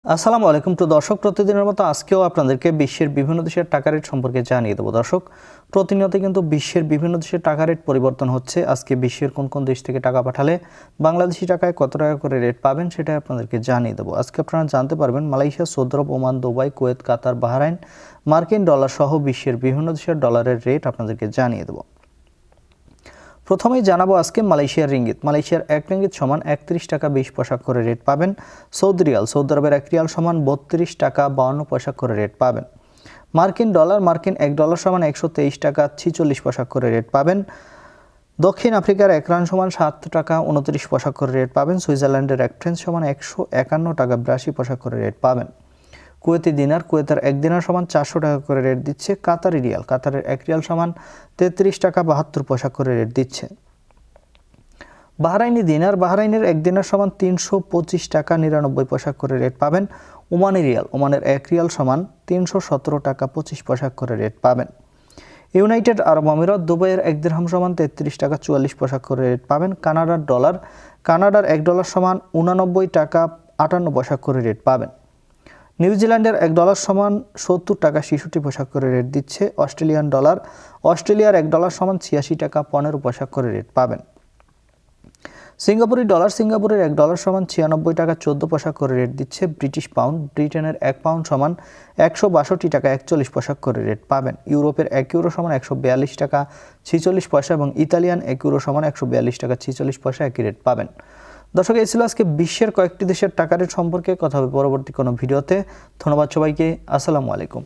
আসসালামু আলাইকুম। তো দর্শক, প্রতিদিনের মতো আজকেও আপনাদেরকে বিশ্বের বিভিন্ন দেশের টাকা রেট সম্পর্কে জানিয়ে দেবো। দর্শক, প্রতিনিয়ত কিন্তু বিশ্বের বিভিন্ন দেশের টাকা রেট পরিবর্তন হচ্ছে। আজকে বিশ্বের কোন কোন দেশ থেকে টাকা পাঠালে বাংলাদেশি টাকায় কত টাকা করে রেট পাবেন সেটা আপনাদেরকে জানিয়ে দেবো। আজকে আপনারা জানতে পারবেন মালয়েশিয়া, সৌদি আরব, ওমান, দুবাই, কুয়েত, কাতার, বাহরাইন, মার্কিন ডলার সহ বিশ্বের বিভিন্ন দেশের ডলারের রেট আপনাদেরকে জানিয়ে দেবো। প্রথমেই জানাবো আজকে মালয়েশিয়ার রিঙ্গিত। মালয়েশিয়ার 1 রিঙ্গিত সমান 31 টাকা 20 পয়সা করে রেট পাবেন। সৌদি রিয়াল, সৌদি আরবের 1 রিয়াল সমান 32 টাকা 52 পয়সা করে রেট পাবেন। মার্কিন ডলার, মার্কিন 1 ডলার সমান 123 টাকা 46 পয়সা করে রেট পাবেন। দক্ষিণ আফ্রিকার 1 রান সমান 7 টাকা 29 পয়সা করে রেট পাবেন। সুইজারল্যান্ডের 1 ফ্রেঞ্চ সমান 151 টাকা 82 পয়সা করে রেট পাবেন। কুয়েতি দিনার, কুয়েতের 1 দিনার সমান 400 টাকা করে রেট দিচ্ছে। কাতারি রিয়াল, কাতারের 1 রিয়াল সমান 33 টাকা 72 পয়সা করে রেট দিচ্ছে। বাহরাইনি দিনার, বাহরাইনের 1 দিনার সমান 325 টাকা 99 পয়সা করে রেট পাবেন। ওমানি রিয়াল, ওমানের 1 রিয়াল সমান 317 টাকা 25 পয়সা করে রেট পাবেন। ইউনাইটেড আরব আমিরাত, দুবাইয়ের 1 দিরহাম সমান 33 টাকা 44 পয়সা করে রেট পাবেন। কানাডার ডলার, কানাডার 1 ডলার সমান 89 টাকা 58 পয়সা করে রেট পাবেন। নিউজিল্যান্ডের 1 ডলার সমান 70 টাকা 66 পয়সা করে রেট দিচ্ছে। অস্ট্রেলিয়ান ডলার, অস্ট্রেলিয়ার 1 ডলার সমান 86 টাকা 15 পয়সা করে রেট পাবেন। সিঙ্গাপুরি ডলার, সিঙ্গাপুরের 1 ডলার সমান 96 টাকা 14 পয়সা করে রেট দিচ্ছে। ব্রিটিশ পাউন্ড, ব্রিটেনের 1 পাউন্ড সমান 162 টাকা 41 পয়সা করে রেট পাবেন। ইউরোপের 1 ইউরো সমান 142 টাকা 46 পয়সা এবং ইতালিয়ান 1 ইউরো সমান 142 টাকা 46 পয়সা একই রেট পাবেন। দর্শক, এই ছিল আজকে বিশ্বের কয়েকটি দেশের টাকা রেট সম্পর্কে। কথা হবে পরবর্তী কোনো ভিডিওতে। ধন্যবাদ সবাইকে। আসসালামু আলাইকুম।